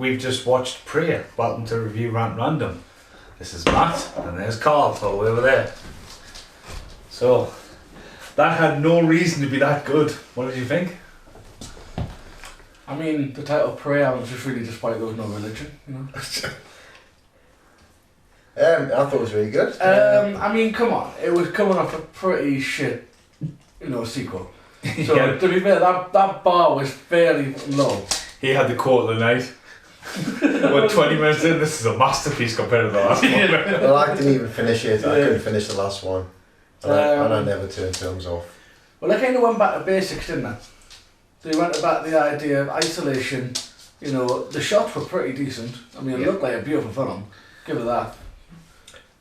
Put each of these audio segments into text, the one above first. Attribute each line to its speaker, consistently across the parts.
Speaker 1: we've just watched Prey. Welcome to Review Rant Random. This is Matt, and there's Carl, all the way over there. So, that had no reason to be that good. What did you think?
Speaker 2: I mean, the title Prey, I was just really despite there was no religion, you know.
Speaker 3: I thought it was really good.
Speaker 2: I mean, come on, it was coming off a pretty shit, sequel. So to be fair, that bar was fairly low.
Speaker 1: He had the quote of the night. We're 20 minutes in, this is a masterpiece compared to the last one.
Speaker 3: Well, I didn't even finish it. I couldn't finish the last one. And I never turned films off.
Speaker 2: Well, they kind of went back to basics, didn't they? They went back to the idea of isolation. The shots were pretty decent. I mean, it looked like a beautiful film. Give it that.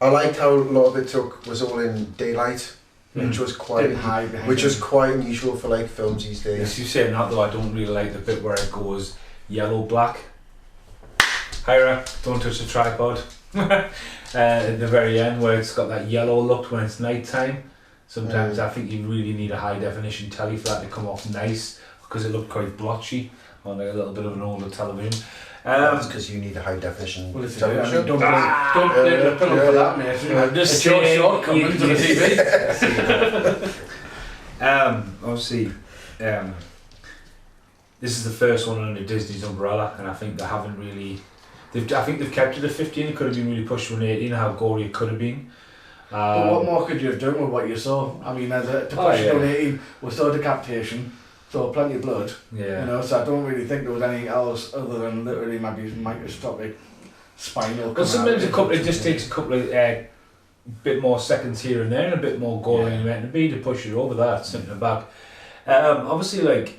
Speaker 3: I liked how a lot of it was all in daylight, which was quite unusual for like films these days.
Speaker 1: Yes, you saying that though, I don't really like the bit where it goes yellow black. Hira, don't touch the tripod. At the very end where it's got that yellow look when it's night time. Sometimes I think you really need a high definition telly for that to come off nice, because it looked quite blotchy on like a little bit of an older television.
Speaker 3: That's because you need a high definition television.
Speaker 2: Don't blame the film for that, mate. Just your shortcomings to the TV.
Speaker 1: Obviously, this is the first one under Disney's umbrella, and I think they haven't really. I think they've kept it at 15. It could have been really pushed to an 18. How gory it could have been.
Speaker 2: But what more could you have done with what you saw? I mean, to push it to an 18 was still decapitation, so plenty of blood.
Speaker 1: Yeah.
Speaker 2: So I don't really think there was anything else other than literally maybe microscopic spinal.
Speaker 1: But sometimes it just takes a couple of bit more seconds here and there, and a bit more gory than meant to be to push it over that, something back. Obviously,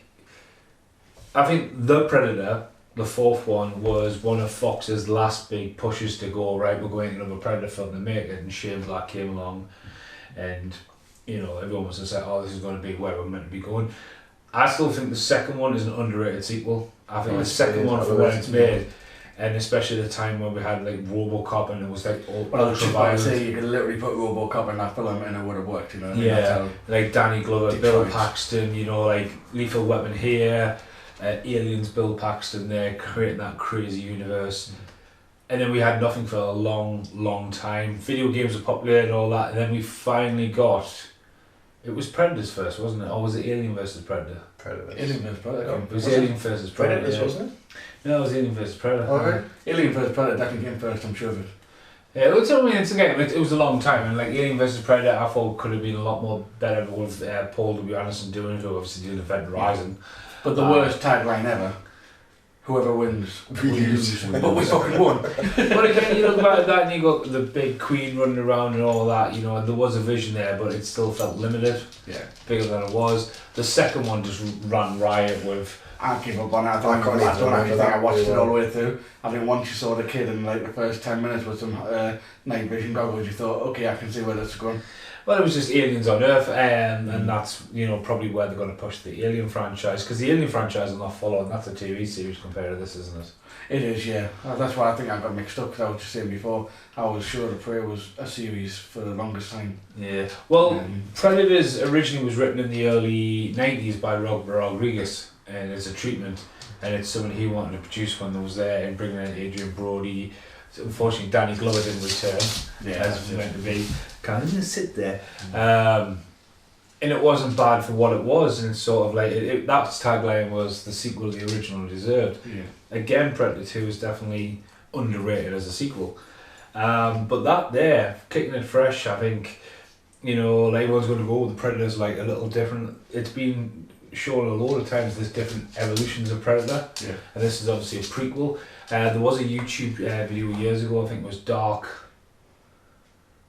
Speaker 1: I think The Predator, the fourth one, was one of Fox's last big pushes to go, right, we're going to another Predator film to make it, and Shane Black came along, and everyone was just like, oh, this is going to be where we're meant to be going. I still think the second one is an underrated sequel. I think the second one, for when it's made, and especially the time when we had like RoboCop and it was like ultra violent.
Speaker 2: You could literally put RoboCop in that film and it would have worked,
Speaker 1: like Danny Glover, Bill Paxton, like Lethal Weapon here, Aliens, Bill Paxton there, creating that crazy universe. And then we had nothing for a long, long time. Video games were popular and all that, and then we finally got. It was Predators first, wasn't it? Or was it Alien versus Predator?
Speaker 2: Alien versus Predator.
Speaker 1: It was Alien versus Predator.
Speaker 3: Predators, wasn't it?
Speaker 1: No, it was Alien versus Predator.
Speaker 3: Okay.
Speaker 2: Alien versus Predator definitely came first, I'm sure of it.
Speaker 1: Yeah, it was a long time, and like Alien versus Predator, I thought could have been a lot more better with Paul W. Anderson doing it, obviously doing Event Horizon.
Speaker 2: But the worst tagline ever. Whoever wins, we lose. But we fucking won.
Speaker 1: But again, you look back at that and you got the big Queen running around and all that, and there was a vision there, but it still felt limited.
Speaker 2: Yeah.
Speaker 1: Bigger than it was. The second one just ran riot with.
Speaker 2: I gave up on it. I don't actually think I watched it all the way through. I think once you saw the kid in like the first 10 minutes with some night vision goggles, you thought, okay, I can see where this is going.
Speaker 1: Well, it was just aliens on Earth, and that's probably where they're going to push the Alien franchise, because the Alien franchise will not follow, and that's a TV series compared to this, isn't it?
Speaker 2: It is, yeah. That's why I think I got mixed up, because I was just saying before, I was sure the Prey was a series for the longest time.
Speaker 1: Yeah. Well, Predators originally was written in the early 90s by Robert Rodriguez, and it's a treatment, and it's something he wanted to produce when they was there, and bringing in Adrian Brody. So unfortunately, Danny Glover didn't return, as it was meant to be. Can't even sit there. And it wasn't bad for what it was, and it's sort of like that tagline was the sequel the original deserved.
Speaker 2: Yeah. Again,
Speaker 1: Predator 2 is definitely underrated as a sequel. But that there, kicking it fresh, I think, everyone's going to go with the Predators like a little different. It's been shown a lot of times there's different evolutions of Predator, and this is obviously a prequel. There was a YouTube video years ago, I think it was Dark,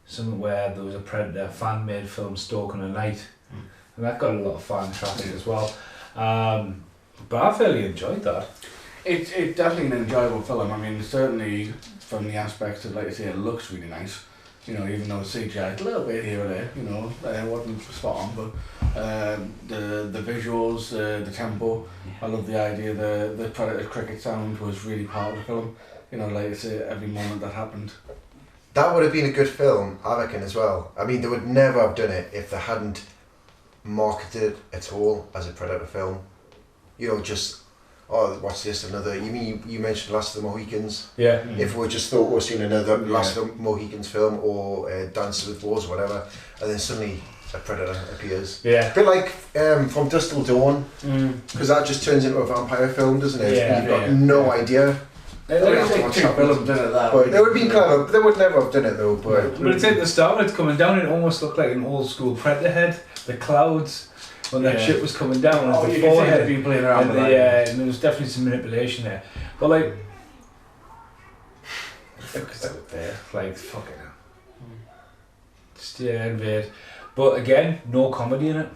Speaker 1: something where there was a Predator fan-made film Stalking a Night, and that got a lot of fan traffic as well. But I fairly enjoyed that.
Speaker 2: It's definitely an enjoyable film. I mean, certainly from the aspects of, like I say, it looks really nice. Even though it's CGI, a little bit here or there, it wasn't spot on, but the visuals, the tempo, I love the idea, the Predator cricket sound was really part of the film. Like I say, every moment that happened.
Speaker 3: That would have been a good film, I reckon, as well. I mean, they would never have done it if they hadn't marketed it at all as a Predator film. Just oh, what's this? Another? You mean you mentioned Last of the Mohicans?
Speaker 1: Yeah.
Speaker 3: If we just thought we were seeing another Last of the Mohicans film or Dances with Wolves or whatever, and then suddenly a predator appears.
Speaker 1: Yeah.
Speaker 3: A bit like From Dusk Till Dawn, because that just turns into a vampire film, doesn't it?
Speaker 1: Yeah,
Speaker 3: You've got no idea.
Speaker 2: They would have two films in it that.
Speaker 3: But they would be clever. They would never have done it though. But
Speaker 1: it's at the start when it's coming down, it almost looked like an old school Predator head. The clouds when that shit was coming down,
Speaker 2: oh,
Speaker 1: the
Speaker 2: you
Speaker 1: forehead,
Speaker 2: can see the playing around
Speaker 1: and,
Speaker 2: with that.
Speaker 1: and there was definitely some manipulation there. But like, fuck's out there, like fucking hell. Just invade. But again, no comedy in it.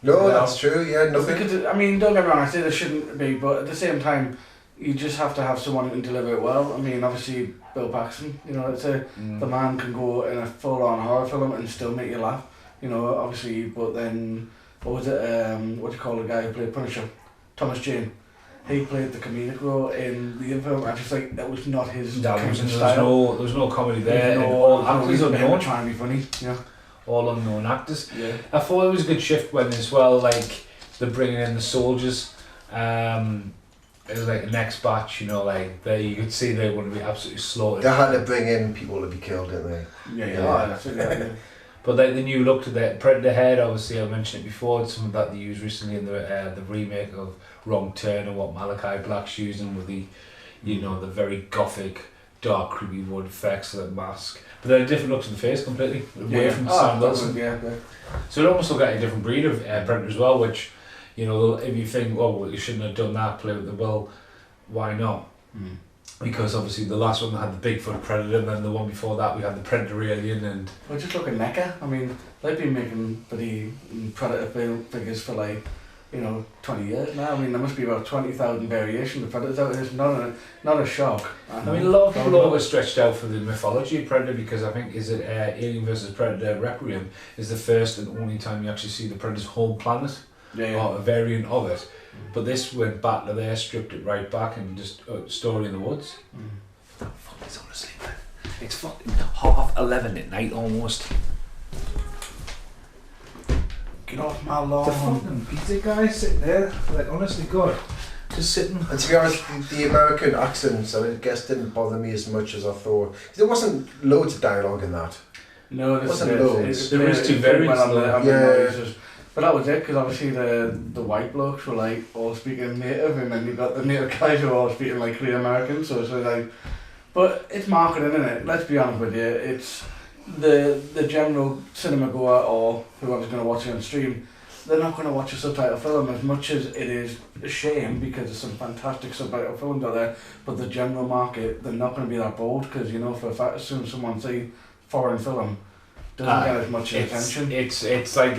Speaker 3: no, that's true. Yeah, nothing.
Speaker 2: Because, I mean, don't get me wrong, I say there shouldn't be, but at the same time, you just have to have someone who can deliver it well. I mean, obviously, Bill Paxton, you know, the man can go in a full-on horror film and still make you laugh, you know, obviously, but then, what was it, what do you call the guy who played Punisher? Thomas Jane. He played the comedic role in the film. I just like that was not his kind of style.
Speaker 1: There was no comedy there.
Speaker 2: No
Speaker 1: Actors unknown.
Speaker 2: Trying to be funny, yeah.
Speaker 1: All unknown actors.
Speaker 2: Yeah.
Speaker 1: I thought it was a good shift when as well, like they're bringing in the soldiers. It was like the next batch, you know, like you could see they were going to be absolutely slaughtered.
Speaker 3: They had to bring in people to be killed, didn't they?
Speaker 2: Yeah. That's it, yeah.
Speaker 1: But like the new look to the Predator head, obviously I mentioned it before, it's something that they used recently in the remake of Wrong Turn and what Malachi Black's using with the, you know, the very gothic, dark, creepy wood effects of the mask. But then a different look to the face completely, away from Sam Wilson.
Speaker 2: Yeah.
Speaker 1: So it almost looked like a different breed of Predator as well, which, you know, if you think, oh, well, you shouldn't have done that, play with the will, why not? Because obviously the last one had the Bigfoot Predator, and then the one before that we had the Predator Alien, and...
Speaker 2: Well, just look at NECA. I mean, they've been making bloody Predator figures for like, you know, 20 years now. I mean, there must be about 20,000 variations of Predators out there. It's not a shock.
Speaker 1: I mean, a lot of people always stretched out for the mythology of Predator, because I think Alien vs Predator Requiem is the first and only time you actually see the Predator's home planet, or a variant of it. But this went back to there, stripped it right back, and just Story in the Woods. Fuck, it's honestly, man. It's fucking 11:30 at night almost.
Speaker 2: Get off my lawn.
Speaker 1: The fucking pizza guy sitting there, like, honestly, God, just sitting.
Speaker 3: And to be honest, the American accents, I guess, didn't bother me as much as I thought. There wasn't loads of dialogue in that.
Speaker 2: No, there
Speaker 3: wasn't loads.
Speaker 1: There was two variants.
Speaker 2: But that was it, because obviously the white blokes were like all speaking native, and then you got the native guys who were all speaking like Korean American. So it's like, but it's marketing, isn't it? Let's be honest with you. It's the general cinema goer or whoever's going to watch it on stream. They're not going to watch a subtitle film, as much as it is a shame, because there's some fantastic subtitle films out there. But the general market, they're not going to be that bold, because you know for a fact, as soon as someone sees foreign film, doesn't get as much attention.
Speaker 1: It's like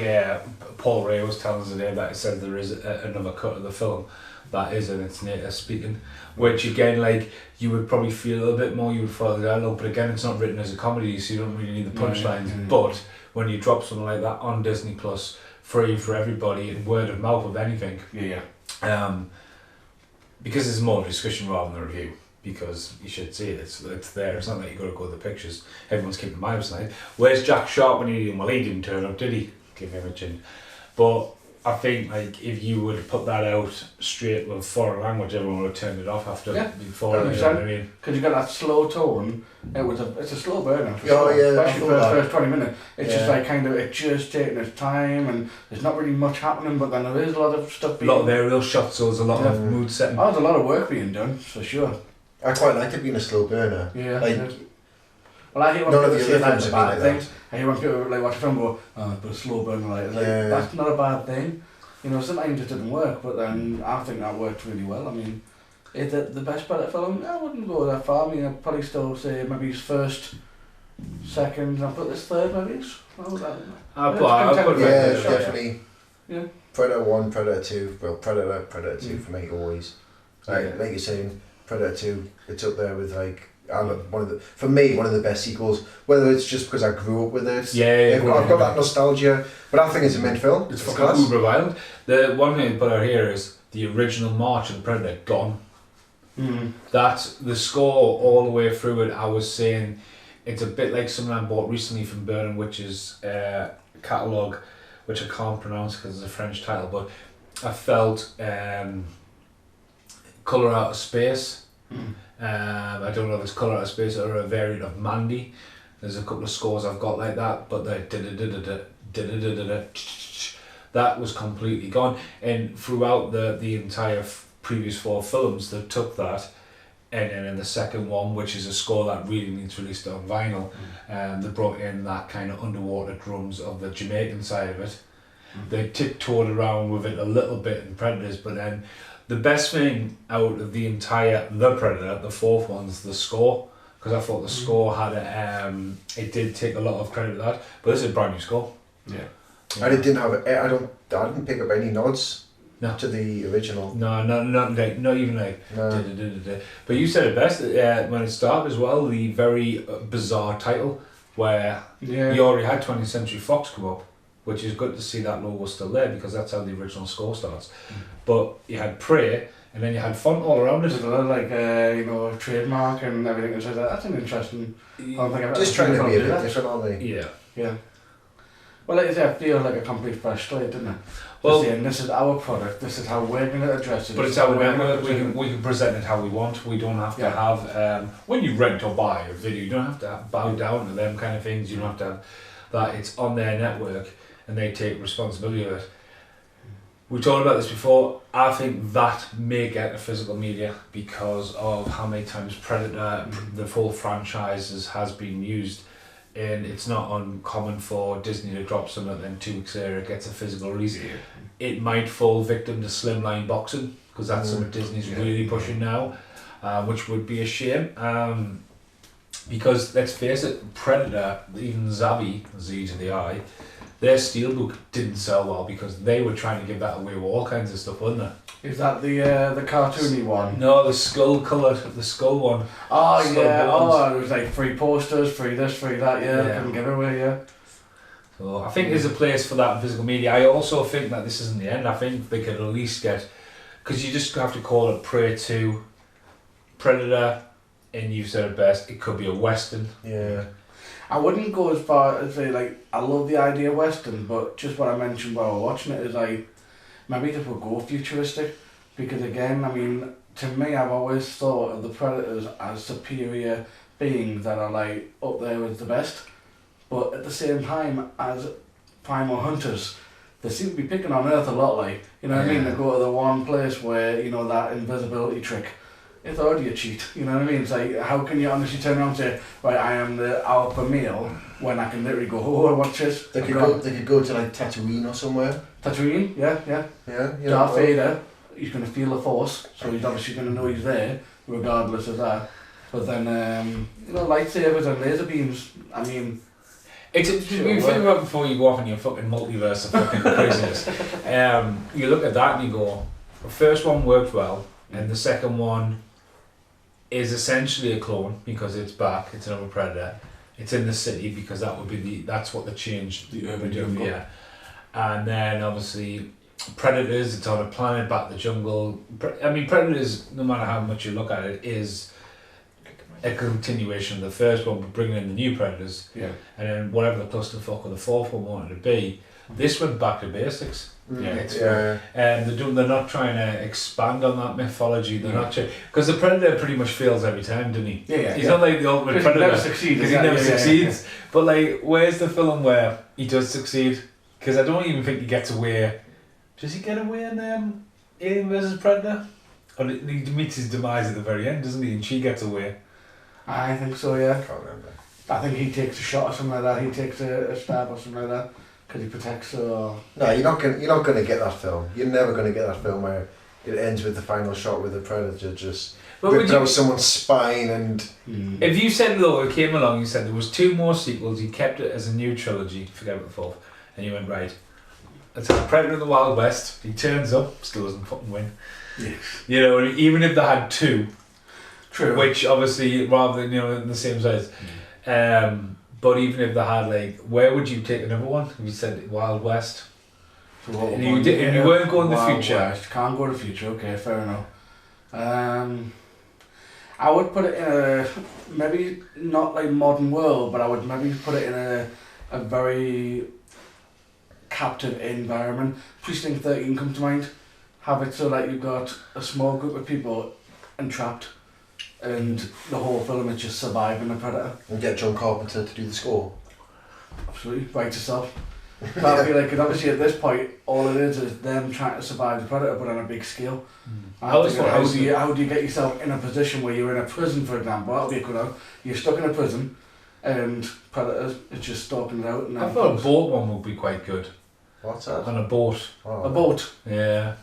Speaker 1: Paul Ray was telling us today that he said there is another cut of the film that is in its native speaking, which again, like, you would probably feel a little bit more, you would follow the dialogue, but again, it's not written as a comedy, so you don't really need the punchlines. But when you drop something like that on Disney Plus, free for everybody, and word of mouth of anything, because it's more of a discussion rather than a review. Because you should see it, it's there. It's not that you got to go to the pictures. Everyone's keeping my website. Where's Jack Sharp when he didn't turn up, did he? Give him a chin. But I think, like, if you would put that out straight with foreign language, everyone would have turned it off after before. You know what I mean?
Speaker 2: Because you got that slow tone. It's a slow burner.
Speaker 3: Especially
Speaker 2: for the first 20 minutes. It's just like it's just taking its time, and there's not really much happening. But then there is a lot of stuff.
Speaker 1: A lot of aerial shots, so there's a lot of mood setting.
Speaker 2: Oh, there's a lot of work being done for sure.
Speaker 3: I quite liked it being a slow burner.
Speaker 2: Yeah.
Speaker 3: Like,
Speaker 2: well, I hate when
Speaker 3: none of
Speaker 2: people
Speaker 3: the
Speaker 2: say
Speaker 3: other
Speaker 2: that's
Speaker 3: films
Speaker 2: a
Speaker 3: have
Speaker 2: bad
Speaker 3: been like
Speaker 2: thing. I hate when people like watch a film and go, oh, but a slow burner, like, that's not a bad thing. You know, sometimes it didn't work, but then I think that worked really well. I mean, is it the best Predator film? I wouldn't go that far. I mean, I'd probably still say maybe his first, second, I'll put this third maybe.
Speaker 3: Definitely.
Speaker 2: Yeah.
Speaker 3: Predator 1, Predator 2, well, Predator 2 for me always. Like you're saying, Predator 2, it's up there with like, one of the best sequels, whether it's just because I grew up with it. I've got that nostalgia, but I think it's a mint film.
Speaker 1: It's fucking uber violent. The one thing to put out here is the original March of the Predator gone. That's the score all the way through it. I was saying it's a bit like something I bought recently from Burnham, which is a catalogue which I can't pronounce because it's a French title, but I felt Colour Out of Space.
Speaker 2: Mm.
Speaker 1: I don't know if it's Colour Out of Space or a variant of Mandy. There's a couple of scores I've got like that, but that was completely gone. And throughout the entire previous 4 films, they took that, and then in the second one, which is a score that really needs released on vinyl, they brought in that kind of underwater drums of the Jamaican side of it. They tiptoed around with it a little bit in Predators, but then the best thing out of the entire The Predator, the 4th one's the score, because I thought the score had it did take a lot of credit to that, but this is a brand new score.
Speaker 2: Yeah.
Speaker 3: And it didn't have I didn't pick up any nods
Speaker 1: No.
Speaker 3: to the original.
Speaker 1: No, not even like.
Speaker 3: No.
Speaker 1: But you said it best when it started as well. The very bizarre title where you already had 20th Century Fox come up, which is good to see that logo still there because that's how the original score starts. But you had Prey, and then you had font all around it.
Speaker 2: There's a lot like a trademark and everything. So that's an interesting. I don't think I've
Speaker 3: Just trying to be a bit different, aren't they?
Speaker 1: Yeah.
Speaker 2: Yeah. Well, like I say, I feel like a complete fresh slate, didn't it?
Speaker 1: Well,
Speaker 2: saying, this is our product. This is how we're going to address it.
Speaker 1: but it's our network. We can present it how we want. We don't have to have when you rent or buy a video. You don't have to bow down to them kind of things. You don't have to have that. It's on their network, and they take responsibility of it. We talked about this before. I think that may get to physical media because of how many times Predator, the full franchises, has been used. And it's not uncommon for Disney to drop something and then 2 weeks later it gets a physical release. It might fall victim to slimline boxing because that's something Disney's really pushing now, which would be a shame. Because let's face it, Predator, even Zavi, Z to the I, their steelbook didn't sell well because they were trying to give that away with all kinds of stuff, wasn't they?
Speaker 2: Is that the cartoony one?
Speaker 1: No, the skull one.
Speaker 2: Oh
Speaker 1: Skull
Speaker 2: yeah,
Speaker 1: bones.
Speaker 2: it was like free posters, free this, free that, couldn't give it away,
Speaker 1: So I think there's a place for that in physical media. I also think that this isn't the end. I think they could at least get, because you just have to call it Prey 2, Predator, and you said it best, it could be a Western.
Speaker 3: Yeah.
Speaker 2: I wouldn't go as far as say like I love the idea of Western, but just what I mentioned while watching it is like maybe they would go futuristic, because again, I mean, to me, I've always thought of the Predators as superior beings that are like up there with the best, but at the same time as primal hunters, they seem to be picking on Earth a lot. Like, you know what I mean? They go to the one place where that invisibility trick. It's already a cheat, you know what I mean? It's like, how can you honestly turn around and say, right, I am the alpha male, when I can literally go, oh, watch this.
Speaker 3: They could go to like Tatooine or somewhere.
Speaker 2: Tatooine, yeah.
Speaker 3: Yeah.
Speaker 2: Darth Vader, he's going to feel the Force, so he's obviously going to know he's there, regardless of that. But then, lightsabers and laser beams, I mean...
Speaker 1: You think about before you go off in your fucking multiverse of fucking craziness. You look at that and you go, the first one worked well, and the second one is essentially a clone because it's back, it's another Predator. It's in the city because that's what they changed.
Speaker 2: The urban jungle.
Speaker 1: Yeah. And then obviously Predators, it's on a planet, back to the jungle. I mean, Predators, no matter how much you look at it, is a continuation of the first one, but bringing in the new Predators.
Speaker 2: Yeah.
Speaker 1: And then whatever the clusterfuck of the fourth one wanted to be, this went back to basics. They're not trying to expand on that mythology. They're not because the Predator pretty much fails every time, doesn't he? He's not like the ultimate Predator
Speaker 2: because he
Speaker 1: never succeeds. But like, where's the film where he does succeed? Because I don't even think he gets away. Does he get away in Alien vs Predator? Or he meets his demise at the very end, doesn't he? And she gets away.
Speaker 2: I think so, yeah.
Speaker 3: I can't remember.
Speaker 2: I think he takes a shot or something like that. He takes a stab or something like that. Because he protects her. Or...
Speaker 3: No, you're not gonna get that film. You're never gonna get that film where it ends with the final shot with the Predator just ripped out someone's spine and.
Speaker 1: If you said though, it came along, you said there was 2 more sequels, you kept it as a new trilogy, forget about the fourth, and you went right. Let's have Predator in the Wild West. He turns up, still doesn't fucking win.
Speaker 2: Yes.
Speaker 1: You know, even if they had 2,
Speaker 2: true,
Speaker 1: which obviously rather than in the same size. But even if they had where would you take another one? If you said Wild West,
Speaker 2: so
Speaker 1: and you weren't going the future.
Speaker 2: West. Can't go to the future. Okay, fair enough. I would put it in a maybe not like modern world, but I would maybe put it in a very captive environment. Precinct 13 comes to mind. have it so that you've got a small group of people entrapped, and the whole film is just surviving the predator.
Speaker 3: And get John Carpenter to do the score.
Speaker 2: Absolutely, write yourself. But I feel like, and obviously at this point, all it is them trying to survive the predator, but on a big scale.
Speaker 1: I always thought
Speaker 2: how do you get yourself in a position where you're in a prison, for example? That'll be a good one. You're stuck in a prison, and predators are just stalking it out. And
Speaker 1: I thought a boat one would be quite good.
Speaker 3: What's that?
Speaker 1: On a boat.
Speaker 3: Oh.
Speaker 2: A boat.
Speaker 1: Yeah.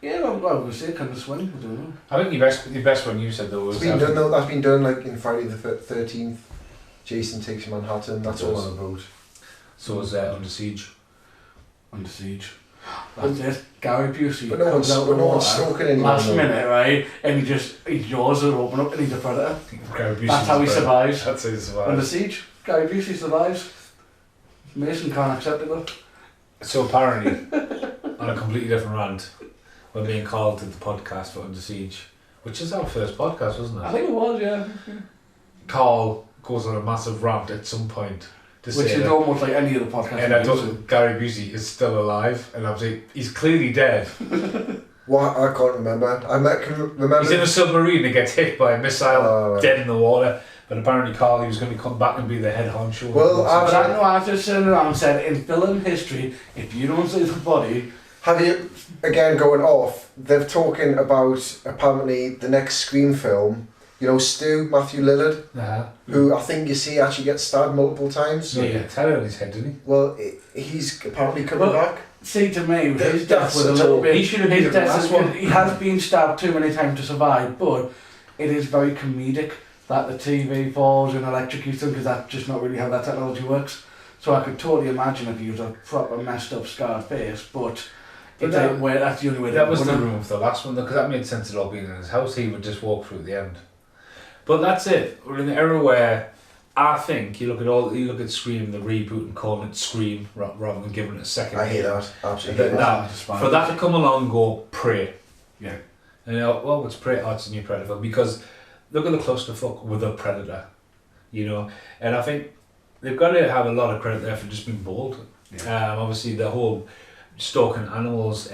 Speaker 2: Yeah, well, I was say kind of swing. I don't know.
Speaker 1: I think the best one you said though was.
Speaker 3: It's been done though. That's been done like in Friday the 13th. Jason Takes Manhattan. That's all on a boat.
Speaker 1: So was Under Siege.
Speaker 2: Under Siege. That's it. Gary Busey.
Speaker 3: But no one's stalking anyone.
Speaker 2: Last minute, right? And his jaws are open up and he's a predator. That's how he survives.
Speaker 1: That's how he survives.
Speaker 2: Under Siege. Gary Busey survives. Mason can't accept it.
Speaker 1: So apparently, on a completely different rant, we're being called to the podcast for Under Siege, which is our first podcast, wasn't it?
Speaker 2: I think it was, yeah.
Speaker 1: Carl goes on a massive rant at some point to
Speaker 2: Which
Speaker 1: say
Speaker 2: is
Speaker 1: that,
Speaker 2: almost like any other podcast.
Speaker 1: and I don't. Gary Busey is still alive, and I'm saying he's clearly dead.
Speaker 3: What? I can't remember. Can remember.
Speaker 1: He's in a submarine that gets hit by a missile,
Speaker 3: Oh,
Speaker 1: dead in the water. But apparently, Carl, he was going to come back and be the head honcho.
Speaker 3: Well,
Speaker 2: But I know I've just turned around and said, in film history, if you don't see the body...
Speaker 3: Have you, again going off, they're talking about apparently the next Scream film, you know Stu, Matthew Lillard, who I think you see actually gets stabbed multiple times.
Speaker 1: No, yeah, terror on his head, didn't he?
Speaker 3: Well, he's apparently coming back.
Speaker 2: See, to me, his death
Speaker 3: That's
Speaker 2: was a
Speaker 3: such
Speaker 2: little
Speaker 3: a-
Speaker 2: bit...
Speaker 1: He should have been
Speaker 2: his
Speaker 1: the
Speaker 2: death
Speaker 1: last
Speaker 2: is
Speaker 1: one.
Speaker 2: good. He has been stabbed too many times to survive, but it is very comedic that the TV falls and electrocutes him, because that's just not really how that technology works. So I could totally imagine if he was a proper messed up scarred face, but that's the only way
Speaker 1: that was the room of the last one, because that made sense at all being in his house. He would just walk through at the end. But that's it. We're in the era where I think you look at Scream, the reboot, and calling it Scream rather than giving it a second.
Speaker 3: I hate that. Absolutely.
Speaker 1: That- that- for that to come along and go Prey.
Speaker 2: Yeah.
Speaker 1: And you know, well, what's Prey? Oh, it's a new Predator, because look at the clusterfuck with a Predator, you know. And I think they've got to have a lot of credit there for just being bold.
Speaker 2: Yeah.
Speaker 1: Obviously, the whole stalking animals,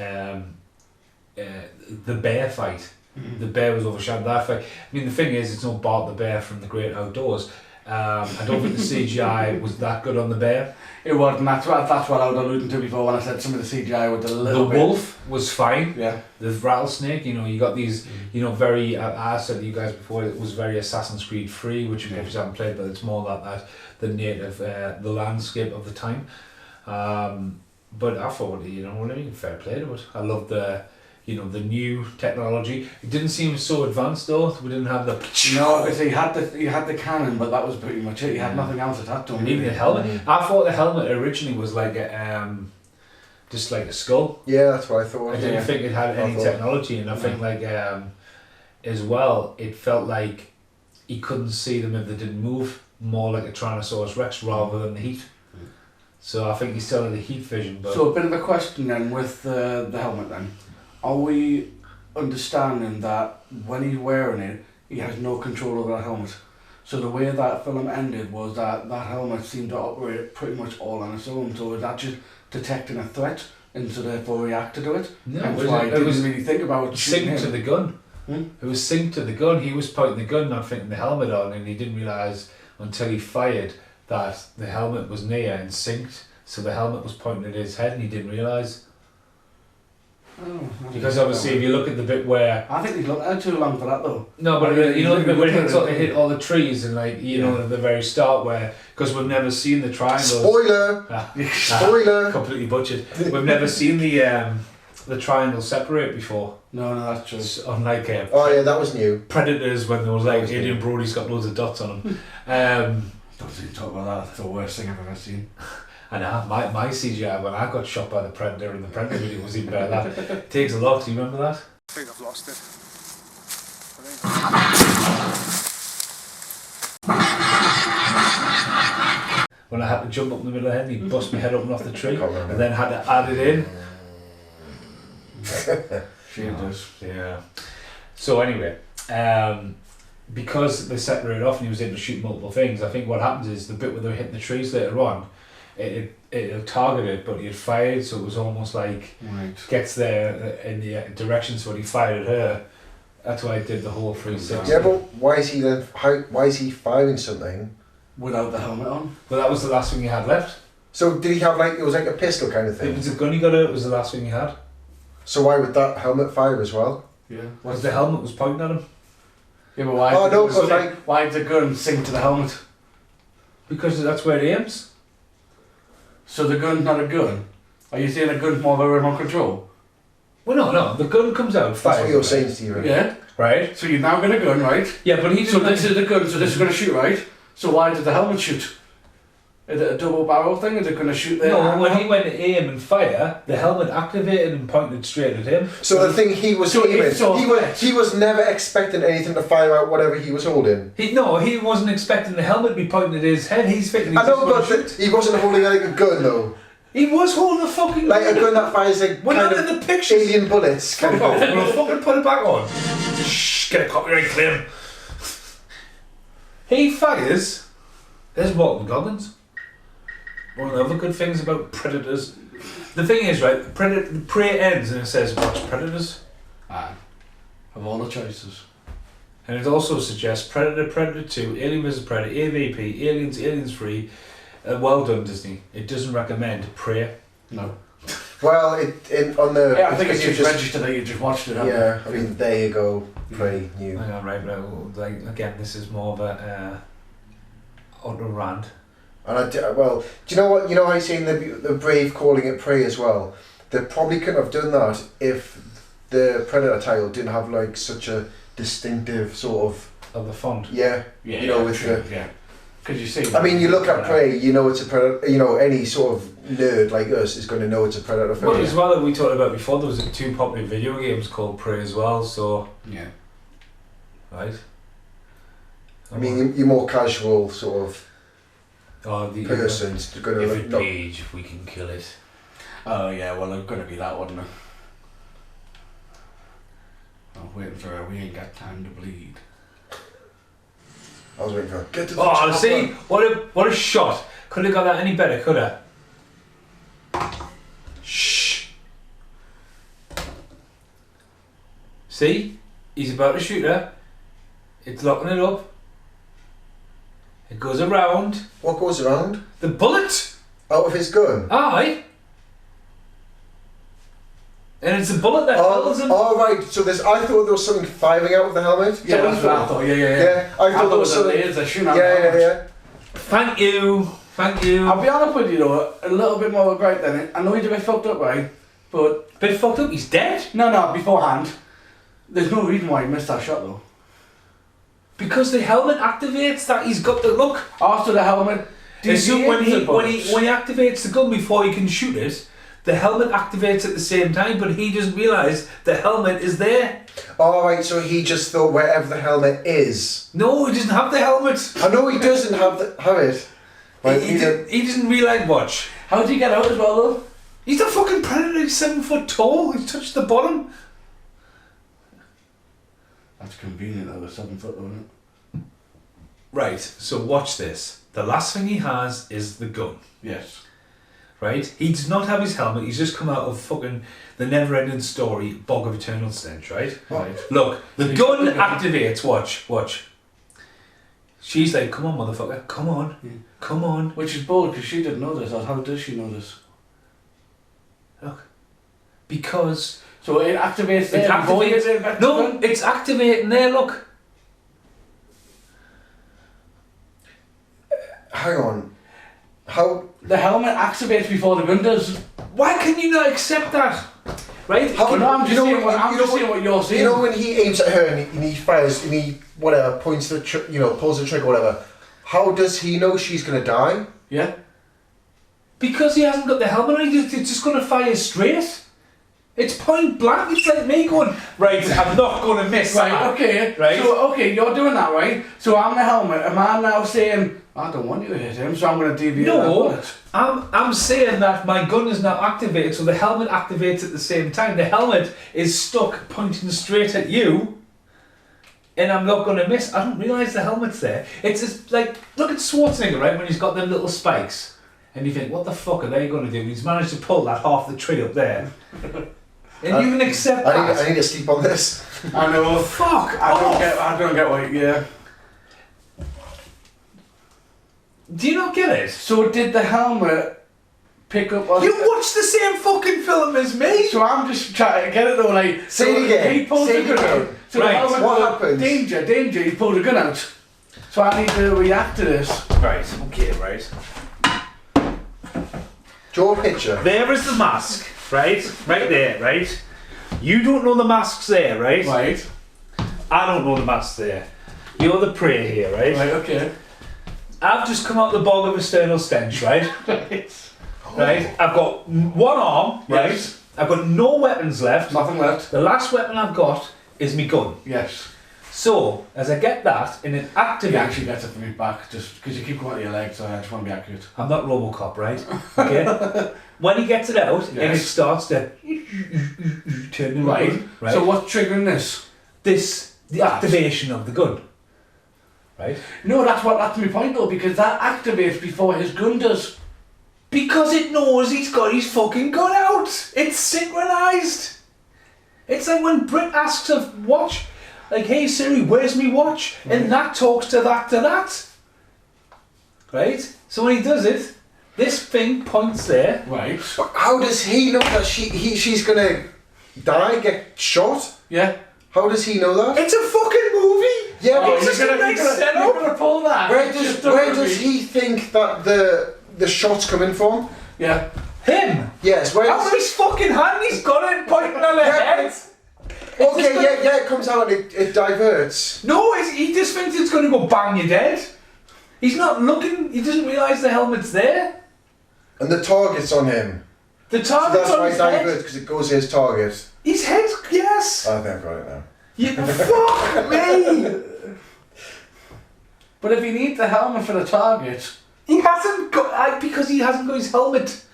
Speaker 1: the bear fight. The bear was overshadowed that fight. I mean, the thing is, it's not Bart the bear from the Great Outdoors. I don't think the CGI was that good on the bear.
Speaker 2: It wasn't. That's what I was alluding to before when I said some of the CGI was a little
Speaker 1: The
Speaker 2: bit...
Speaker 1: wolf was fine.
Speaker 2: Yeah.
Speaker 1: The rattlesnake, you know, you got these, you know, very, I said to you guys before, it was very Assassin's Creed 3, which you probably haven't played, but it's more that the native, the landscape of the time. But I thought, you know what I mean, fair play to it. I love the, you know, the new technology. It didn't seem so advanced though. We didn't have the...
Speaker 2: No, because he had the cannon, but that was pretty much it. He had nothing else attached to him.
Speaker 1: And even the helmet. I thought the helmet originally was like a, just like a skull.
Speaker 3: Yeah, that's what I thought.
Speaker 1: I didn't think it had any technology, and I think like as well, it felt like he couldn't see them if they didn't move, more like a Tyrannosaurus Rex rather than the heat. So I think he still had the heat vision. But
Speaker 2: So a bit of a question then with the helmet then. Are we understanding that when he's wearing it, he has no control over that helmet? So the way that film ended was that helmet seemed to operate pretty much all on its own. So is that just detecting a threat and so therefore reacted to it?
Speaker 1: no,
Speaker 2: Hence
Speaker 1: it was,
Speaker 2: why he
Speaker 1: it
Speaker 2: didn't
Speaker 1: was
Speaker 2: really think about shooting
Speaker 1: synced to
Speaker 2: him.
Speaker 1: the gun.
Speaker 2: Hmm?
Speaker 1: It was synced to the gun. He was pointing the gun, not fitting the helmet on, and he didn't realise until he fired that the helmet was near and synced. So the helmet was pointing at his head, and he didn't realise. Because obviously, if you look at the bit where
Speaker 2: I think he's looked too long for that though.
Speaker 1: no, but you know the bit where it hit all the trees and like you know
Speaker 2: Yeah.
Speaker 1: at the very start where because we've never seen the triangles.
Speaker 3: Spoiler! Spoiler!
Speaker 1: Completely butchered. We've never seen the triangle separate before.
Speaker 2: No, that's true.
Speaker 1: It's unlike
Speaker 3: Oh yeah, that was new.
Speaker 1: Predators when there was like
Speaker 3: That was
Speaker 1: Adrian Brody's got loads of dots on him.
Speaker 2: Don't even talk about that. That's the worst thing I've ever seen.
Speaker 1: And my CGI when I got shot by the Predator in the Predator video was even better than that. It takes a lot, do you remember that?
Speaker 4: I think I've lost it.
Speaker 1: When I had to jump up in the middle of the head and he bust my head open off the tree
Speaker 3: Can't remember.
Speaker 1: and then had to add it in.
Speaker 2: She does.
Speaker 1: Yeah. So anyway, because they separated off and he was able to shoot multiple things, I think what happens is the bit where they're hitting the trees later on, it targeted, but he had fired, so it was almost like
Speaker 2: Right.
Speaker 1: gets there in the direction, so when he fired at her, that's why I did the whole 360.
Speaker 3: Yeah, but why is he then? Why is he firing something?
Speaker 2: Without the helmet on.
Speaker 1: But that was the last thing he had left.
Speaker 3: So did he have like it was like a pistol kind of
Speaker 1: It
Speaker 3: thing?
Speaker 1: was a gun he got out, it was the last thing he had.
Speaker 3: So why would that helmet fire as well?
Speaker 2: Yeah.
Speaker 1: Because the helmet was pointing at him.
Speaker 2: Yeah, but why?
Speaker 3: Oh,
Speaker 2: did
Speaker 3: no,
Speaker 2: the
Speaker 3: but
Speaker 2: gun-
Speaker 3: like-
Speaker 2: why did the gun sink to the helmet?
Speaker 1: Because that's where it aims.
Speaker 2: So the gun's not a gun. Are you saying a gun's more of a remote control?
Speaker 1: Well, no, the gun comes out,
Speaker 3: That's
Speaker 1: fires.
Speaker 3: what you're saying, Stephen.
Speaker 2: Yeah.
Speaker 1: Right?
Speaker 2: So you've now got a gun, right?
Speaker 1: Yeah, but he
Speaker 2: So
Speaker 1: didn't.
Speaker 2: this is the gun. So this is going to shoot, right? So why did the helmet shoot? Is it a double barrel thing? Is it going to shoot there?
Speaker 1: No,
Speaker 2: and
Speaker 1: when
Speaker 2: there?
Speaker 1: he went to aim and fire, the helmet activated and pointed straight at him.
Speaker 3: So the thing he was
Speaker 2: So if
Speaker 3: aiming,
Speaker 2: so-
Speaker 3: he was never expecting anything to fire out whatever he was holding.
Speaker 1: He wasn't expecting the helmet to be pointing at his head. He's thinking he's
Speaker 3: I know,
Speaker 1: just gonna
Speaker 3: but
Speaker 1: shoot.
Speaker 3: he wasn't holding like a gun though.
Speaker 1: He was holding a fucking
Speaker 3: Like a gun that fires like
Speaker 1: We're
Speaker 3: kind
Speaker 1: not in
Speaker 3: of
Speaker 1: the pictures.
Speaker 3: alien bullets.
Speaker 1: Fuck
Speaker 3: Kind
Speaker 1: off.
Speaker 3: of.
Speaker 1: We'll fucking put it back on. Shh, get a copyright claim. He fires. There's Walton Goggins. One of the other good things about Predators. The thing is, right, the prey ends and it says watch Predators.
Speaker 2: Aye. Of all the choices.
Speaker 1: And it also suggests Predator, Predator 2, Alien vs Predator, AVP, Aliens, Aliens 3. Well done, Disney. It doesn't recommend Prey.
Speaker 2: No.
Speaker 3: Well, on the
Speaker 2: Yeah, I think it's
Speaker 3: because
Speaker 2: just registered that you just watched it. haven't
Speaker 3: yeah.
Speaker 2: you?
Speaker 3: I mean, there you go. Pretty new.
Speaker 1: Hang on, right, like again, this is more of a auto rant.
Speaker 3: And well, do you know what? You know, I seen the Brave calling it Prey as well. They probably couldn't have done that if the Predator title didn't have like such a distinctive sort
Speaker 1: Of the font.
Speaker 3: yeah.
Speaker 2: Yeah.
Speaker 3: You know,
Speaker 2: yeah,
Speaker 3: with
Speaker 2: true,
Speaker 3: the-
Speaker 2: yeah. Because you see.
Speaker 3: I mean, you look at Prey, you know it's a Predator. You know, any sort of nerd like us is going to know it's a Predator film.
Speaker 1: Well, as well that we talked about before, there was two popular video games called Prey as well. So,
Speaker 2: Yeah.
Speaker 1: right.
Speaker 3: I mean, you're more casual sort of
Speaker 1: the
Speaker 3: person's going to look. Not,
Speaker 1: page, if we can kill it.
Speaker 2: Oh yeah. Well, it's going to be that, wouldn't it? I'm waiting for her. We ain't got time to bleed.
Speaker 3: I was waiting for get to the
Speaker 1: Oh,
Speaker 3: chopper.
Speaker 1: see, what a shot! Could have got that any better, could have? Shh. See, he's about to shoot her. It's locking it up. It goes around.
Speaker 3: What goes around?
Speaker 1: The bullet.
Speaker 3: Out of his gun.
Speaker 1: Aye. And it's a bullet that kills him.
Speaker 3: Oh right, so there's. I thought there was something firing out of the helmet. Is
Speaker 2: Yeah,
Speaker 3: that what
Speaker 2: that's
Speaker 3: you
Speaker 2: what I
Speaker 3: thought?
Speaker 2: thought. Yeah.
Speaker 3: Yeah, I thought there was something.
Speaker 2: It is a shooting.
Speaker 3: Yeah.
Speaker 1: Thank you. Thank you.
Speaker 2: I'll be honest with you though, a little bit more regret than it. I know he's a bit fucked up, right? But
Speaker 1: Bit fucked up. He's dead.
Speaker 2: no, beforehand, there's no reason why he missed that shot though.
Speaker 1: Because the helmet activates that. He's got the look.
Speaker 2: After the helmet,
Speaker 1: So when he
Speaker 2: bullets.
Speaker 1: activates the gun before he can shoot it, the helmet activates at the same time, but he doesn't realise the helmet is there.
Speaker 3: All right, so he just thought wherever the helmet is.
Speaker 1: No, he doesn't have the helmet.
Speaker 3: I know he doesn't have it. Right,
Speaker 1: He doesn't realise. Watch.
Speaker 2: How did he get out as well though?
Speaker 1: He's a fucking predator. He's 7 foot tall. He's touched the bottom.
Speaker 2: That's convenient though, the 7 foot though, isn't it?
Speaker 1: Right. So watch this. The last thing he has is the gun.
Speaker 2: Yes.
Speaker 1: Right? He does not have his helmet. He's just come out of fucking the never-ending story, Bog of Eternal Stench. Right?
Speaker 2: Right.
Speaker 1: Look, the
Speaker 2: He's
Speaker 1: gun
Speaker 2: got the gun.
Speaker 1: activates. Watch. She's like, "Come on, motherfucker. Come on.
Speaker 2: Yeah.
Speaker 1: Come on."
Speaker 2: Which is bold because she didn't know this. Or how does she know this?
Speaker 1: Look, because
Speaker 2: So it activates
Speaker 1: it
Speaker 2: there before you
Speaker 1: activates.
Speaker 2: get back to
Speaker 1: No,
Speaker 2: gun?
Speaker 1: it's activating there. Look.
Speaker 3: Hang on. How?
Speaker 2: The helmet activates before the gun does.
Speaker 1: Why can you not accept that? Right?
Speaker 3: How?
Speaker 2: No, I'm just
Speaker 3: you know
Speaker 2: saying
Speaker 3: when-
Speaker 2: what I'm
Speaker 3: you
Speaker 2: just
Speaker 3: know
Speaker 2: saying what you're saying.
Speaker 3: You know when he aims at her and he fires and he whatever points the pulls the trigger whatever. How does he know she's gonna die?
Speaker 2: Yeah.
Speaker 1: Because he hasn't got the helmet on, he's just going to fire straight. It's point blank. It's like me going, right, I'm not going to miss.
Speaker 2: Right,
Speaker 1: that.
Speaker 2: okay.
Speaker 1: Right.
Speaker 2: So, okay, you're doing that, right? So I'm the helmet. Am I now saying, I don't want you to hit him, so I'm going to deviate that
Speaker 1: No,
Speaker 2: bullet?
Speaker 1: I'm saying that my gun is now activated, so the helmet activates at the same time. The helmet is stuck pointing straight at you, and I'm not going to miss. I don't realise the helmet's there. It's just like, look at Schwarzenegger, right, when he's got them little spikes. and you think, what the fuck are they going to do? And he's managed to pull that half the tree up there. And you can accept that.
Speaker 3: I need to sleep on this.
Speaker 2: I know.
Speaker 1: Fuck
Speaker 2: I don't get what. Yeah.
Speaker 1: Do you not get it?
Speaker 2: So did the helmet pick up on...
Speaker 1: You watched the same fucking film as me!
Speaker 2: So I'm just trying to get it though, like...
Speaker 3: Say it again.
Speaker 2: He pulls
Speaker 3: Say
Speaker 2: the
Speaker 3: it
Speaker 2: gun
Speaker 3: again.
Speaker 2: out. So
Speaker 1: Right,
Speaker 2: the helmet
Speaker 3: what
Speaker 2: goes,
Speaker 3: happens?
Speaker 2: Danger, danger, he pulled a gun out. So I need to react to this.
Speaker 1: Right, okay, right.
Speaker 3: Draw a picture.
Speaker 1: There is the mask, right? Right there, right? You don't know the mask's there, right?
Speaker 2: Right.
Speaker 1: I don't know the mask's there. You're the prey here, right?
Speaker 2: Right, okay.
Speaker 1: I've just come out the bog of external stench, right?
Speaker 2: Right.
Speaker 1: Right? I've got one arm, right?
Speaker 2: Yes.
Speaker 1: I've got no weapons left.
Speaker 2: Nothing left.
Speaker 1: The last weapon I've got is my gun.
Speaker 2: Yes.
Speaker 1: So, as I get that, and it
Speaker 2: He
Speaker 1: activates...
Speaker 2: actually gets it from his back, just because you keep going to your leg, so I just want to be accurate.
Speaker 1: I'm not Robocop, right? Okay? When he gets it out, and it
Speaker 2: Yes.
Speaker 1: starts to turn the
Speaker 2: Right.
Speaker 1: gun, right?
Speaker 2: So what's triggering this?
Speaker 1: The activation of the gun. Right?
Speaker 2: No, that's my point though, because that activates before his gun does.
Speaker 1: Because it knows he's got his fucking gun out. It's synchronized. It's like when Brit asks a watch, like, hey Siri, where's me watch? And that talks to that. Right? So when he does it, this thing points there.
Speaker 2: Right.
Speaker 3: But how does he know that she's gonna die, get shot?
Speaker 2: Yeah.
Speaker 3: How does he know that?
Speaker 1: It's a fucking movie.
Speaker 3: Yeah,
Speaker 2: Oh,
Speaker 3: but
Speaker 1: it's just a nice setup.
Speaker 2: you're gonna pull that.
Speaker 3: where
Speaker 2: Just
Speaker 3: does he think that the shot's coming from?
Speaker 2: Yeah.
Speaker 1: Him.
Speaker 3: Yes, where
Speaker 1: Out of his fucking hand, he's got it pointing on the head.
Speaker 3: okay, yeah, it comes out and it diverts.
Speaker 1: No, he just thinks it's going to go bang, you're dead. He's not looking, he doesn't realise the helmet's there.
Speaker 3: And the target's on him.
Speaker 1: The
Speaker 3: So
Speaker 1: target's
Speaker 3: that's
Speaker 1: on
Speaker 3: why
Speaker 1: his
Speaker 3: it
Speaker 1: head.
Speaker 3: diverts, because it goes to his target.
Speaker 1: His head, yes.
Speaker 3: I think I've got it now.
Speaker 1: You fuck me.
Speaker 2: But if you need the helmet for the target,
Speaker 1: He hasn't got, because he hasn't got his helmet.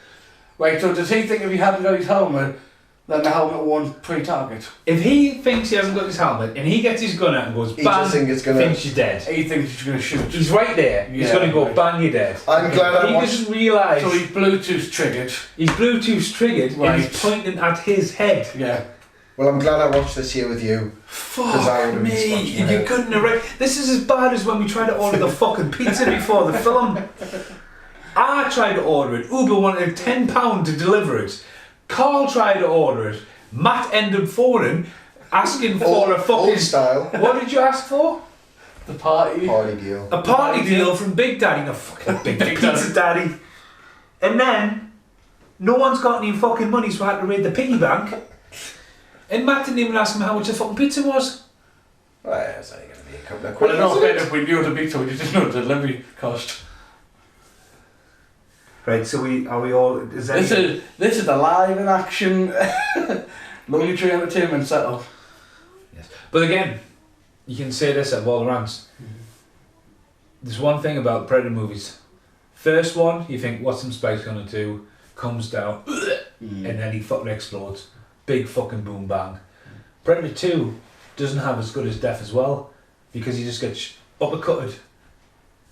Speaker 2: right? So does he think if he hadn't got his helmet, then the helmet won't pre-target?
Speaker 1: If he thinks he hasn't got his helmet and he gets his gun out and goes
Speaker 3: He
Speaker 1: bang,
Speaker 3: just thinks it's gonna-
Speaker 1: thinks you're dead.
Speaker 2: He thinks he's gonna shoot.
Speaker 1: He's right there. He's
Speaker 2: Yeah,
Speaker 1: going to go
Speaker 2: right.
Speaker 1: bang, you're dead.
Speaker 3: I'm glad I
Speaker 1: He
Speaker 3: watched.
Speaker 1: doesn't realise
Speaker 2: So he's Bluetooth triggered.
Speaker 1: his Bluetooth's triggered and
Speaker 2: Right.
Speaker 1: he's pointing at his head.
Speaker 2: Yeah.
Speaker 3: Well, I'm glad I watched this here with you. Because I
Speaker 1: Fuck
Speaker 3: would've
Speaker 1: me,
Speaker 3: been scratching my
Speaker 1: you
Speaker 3: head.
Speaker 1: couldn't have This is as bad as when we tried to order the fucking pizza before the film. I tried to order it, Uber wanted £10 to deliver it. Carl tried to order it. Matt ended up phoning, asking for a fucking...
Speaker 3: Old style
Speaker 1: What did you ask for?
Speaker 2: The party.
Speaker 3: party deal.
Speaker 1: A party deal from Big Daddy, no fucking Big Pizza Daddy. And then, no one's got any fucking money, so I had to raid the piggy bank. And Matt didn't even ask him how much the fucking pizza was.
Speaker 3: Well, it's only going to be a couple of
Speaker 2: Well,
Speaker 3: quid.
Speaker 2: I know
Speaker 3: isn't
Speaker 2: better
Speaker 3: it?
Speaker 2: if we knew the pizza, we just know the delivery cost.
Speaker 1: Right, so are we all... Is that
Speaker 2: This is the live in action Lonely Tree Entertainment setup.
Speaker 1: Yes. But again, you can say this at all the rants. There's one thing about Predator movies. First one, you think, what's some Spike's gonna do? Comes down, and then he fucking explodes. Big fucking boom bang. Predator 2 doesn't have as good as death as well, because he just gets uppercutted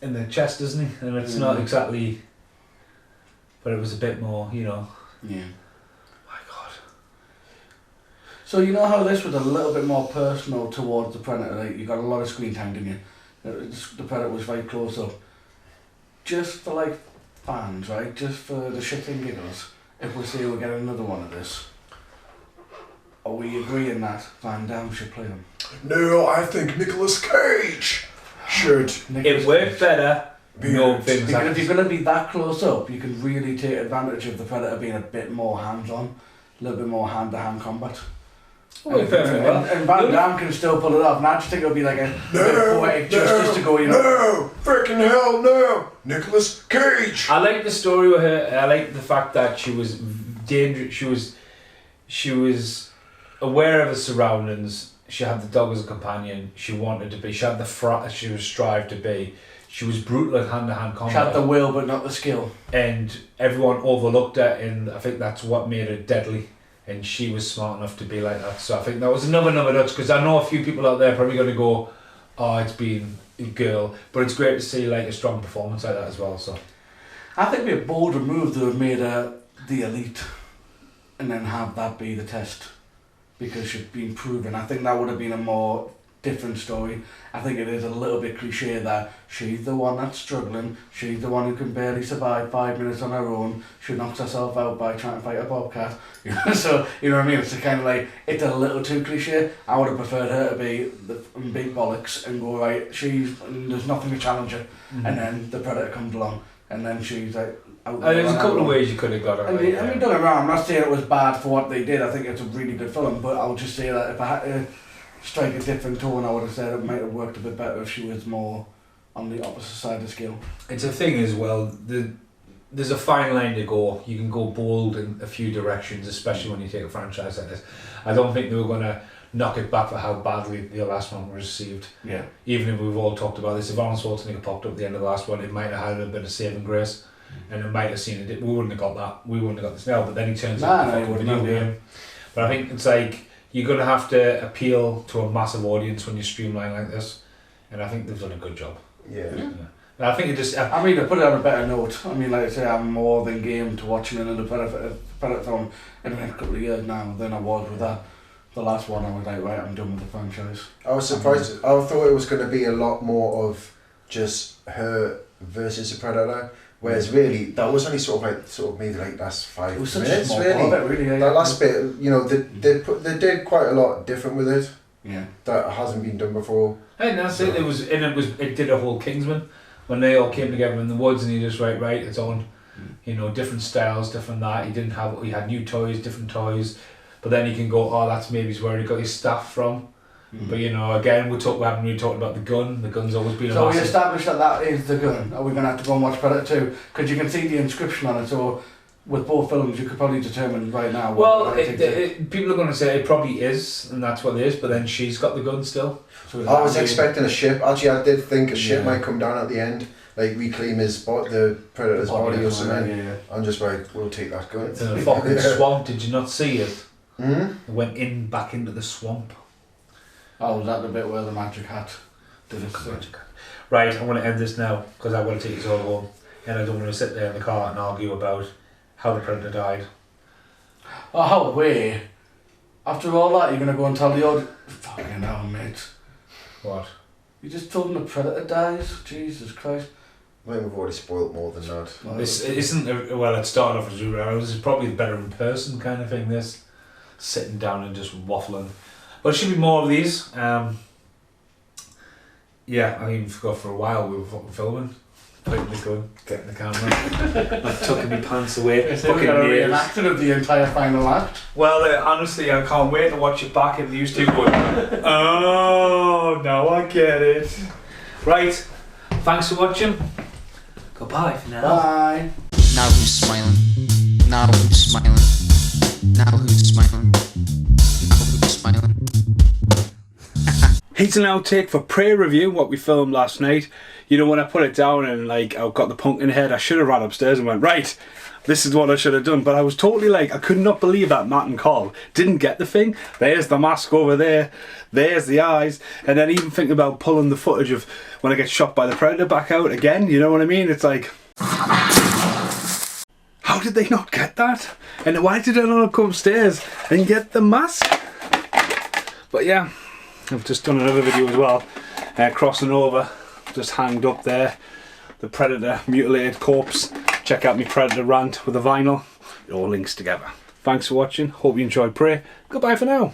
Speaker 1: in the chest, doesn't he? And it's not exactly... But it was a bit more, you know...
Speaker 2: Yeah.
Speaker 1: My God.
Speaker 2: So you know how this was a little bit more personal towards the Predator, like you got a lot of screen time, didn't you? The Predator was very close up. Just for like fans, right? Just for the shit and giggles, if we say we're getting another one of this, are we agreeing that Van Damme should play him?
Speaker 3: No, I think Nicolas Cage should.
Speaker 1: It worked better. No famous
Speaker 2: Because if
Speaker 1: actors.
Speaker 2: you're going to be that close up, you can really take advantage of the Predator being a bit more hands-on, a little bit more hand-to-hand combat.
Speaker 1: Oh, perfect. Well,
Speaker 2: And Van Damme can still pull it off. And I just think it'll be like a bit of poetic justice to go, you know.
Speaker 3: No, freaking hell, no, Nicolas Cage.
Speaker 1: I like the story with her. I like the fact that she was dangerous. She was aware of her surroundings. She had the dog as a companion. She wanted to be. She had she was strived to be. She was brutal at hand-to-hand combat.
Speaker 2: She had the will, but not the skill.
Speaker 1: And everyone overlooked her, and I think that's what made her deadly. And she was smart enough to be like that. So I think that was another nudge, because I know a few people out there probably going to go, oh, it's been a girl. But it's great to see like a strong performance like that as well. So
Speaker 2: I think it'd be a bolder move to have made her the elite and then have that be the test because she'd been proven. I think that would have been a more different story. I think it is a little bit cliche that she's the one that's struggling, she's the one who can barely survive 5 minutes on her own, she knocks herself out by trying to fight a bobcat. So, you know what I mean? It's kind of like, it's a little too cliche. I would have preferred her to be the big bollocks and go, right, there's nothing to challenge her.
Speaker 1: Mm-hmm.
Speaker 2: And then the Predator comes along and then she's like,
Speaker 1: there's a couple of ways you could have got it.
Speaker 2: I mean, don't get me wrong, I'm not saying it was bad for what they did. I think it's a really good film, but I'll just say that if I had to strike a different tone, I would have said it might have worked a bit better if she was more on the opposite side of the scale.
Speaker 1: It's a thing as well. There's a fine line to go. You can go bold in a few directions, especially when you take a franchise like this. I don't think they were going to knock it back for how badly the last one was received.
Speaker 2: Yeah.
Speaker 1: Even if we've all talked about this, if Arnold Schwarzenegger popped up at the end of the last one, it might have had a bit of saving grace. And it might have seen it. We wouldn't have got that. We wouldn't have got this now. But then he turns out the fucking video game. But I think it's like you're gonna have to appeal to a massive audience when you streamline like this, and I think they've done a good job.
Speaker 3: Yeah.
Speaker 1: And I think it just.
Speaker 2: I mean, to put it on a better note, I mean, like I say, I'm more than game to watching another Predator film in the next couple of years now than I was with that. The last one, I was like, right, I'm done with the franchise.
Speaker 3: I was surprised. I thought it was going to be a lot more of just her versus the Predator. Whereas really, that was only sort of maybe like last 5 minutes.
Speaker 2: It was such a small
Speaker 3: really.
Speaker 2: part of it, really. Yeah,
Speaker 3: that last bit, you know, they did quite a lot different with it.
Speaker 2: Yeah.
Speaker 3: That hasn't been done before.
Speaker 1: And that's it. It did a whole Kingsman when they all came together in the woods, and he just right, it's on. You know, different styles, different that. He had new toys, different toys, but then you can go, oh, that's maybe where he got his stuff from. But you know, again, we haven't really talked about the gun. The gun's always been a
Speaker 2: So
Speaker 1: massive...
Speaker 2: we established that is the gun. Are we going to have to go and watch Predator 2? Because you can see the inscription on it, so with both films you could probably determine right now what
Speaker 1: people are going to say it probably is, and that's what it is, but then she's got the gun still.
Speaker 3: So I was expecting a ship. Actually, I did think a ship might come down at the end, like reclaim the Predator's body or something.
Speaker 2: Yeah.
Speaker 3: I'm just like, we'll take that gun.
Speaker 1: It's in a fucking swamp, did you not see it?
Speaker 3: Mm-hmm.
Speaker 1: It went back into the swamp.
Speaker 2: Oh, was that the bit where the magic hat did it?
Speaker 1: Right, I want to end this now because I want to take this all home, and I don't want to sit there in the car and argue about how the Predator died.
Speaker 2: Oh, wait. After all that, you're going to go and tell the old... Fucking hell, mate.
Speaker 1: What?
Speaker 2: You just told them the Predator dies? Jesus Christ.
Speaker 3: I think we've already spoiled more than that.
Speaker 1: This isn't, it started off as this is probably the better in person kind of thing, this. Sitting down and just waffling. But there should be more of these. Yeah, I mean, for a while we were fucking filming. Pointing the gun, getting the camera, like tucking my pants away.
Speaker 2: It's like a reenactment of the entire final act.
Speaker 1: Well, honestly, I can't wait to watch it back and used to going, oh, now I get it. Right, thanks for watching. Goodbye for now.
Speaker 2: Bye.
Speaker 4: Now who's smiling? Now who's smiling? Now who's smiling? Now who's smiling?
Speaker 1: Here's an outtake for Prey review, what we filmed last night. You know, when I put it down and like I've got the pumpkin head, I should have ran upstairs and went, right, this is what I should have done. But I was totally like, I could not believe that Matt and Carl didn't get the thing. There's the mask over there, there's the eyes, and then even think about pulling the footage of when I get shot by the Predator back out again, you know what I mean? It's like, how did they not get that? And why did I not come upstairs and get the mask? But yeah, I've just done another video as well, crossing over, just hanged up there, the Predator mutilated corpse. Check out my Predator rant with a vinyl. It all links together. Thanks for watching, hope you enjoyed Prey. Goodbye for now.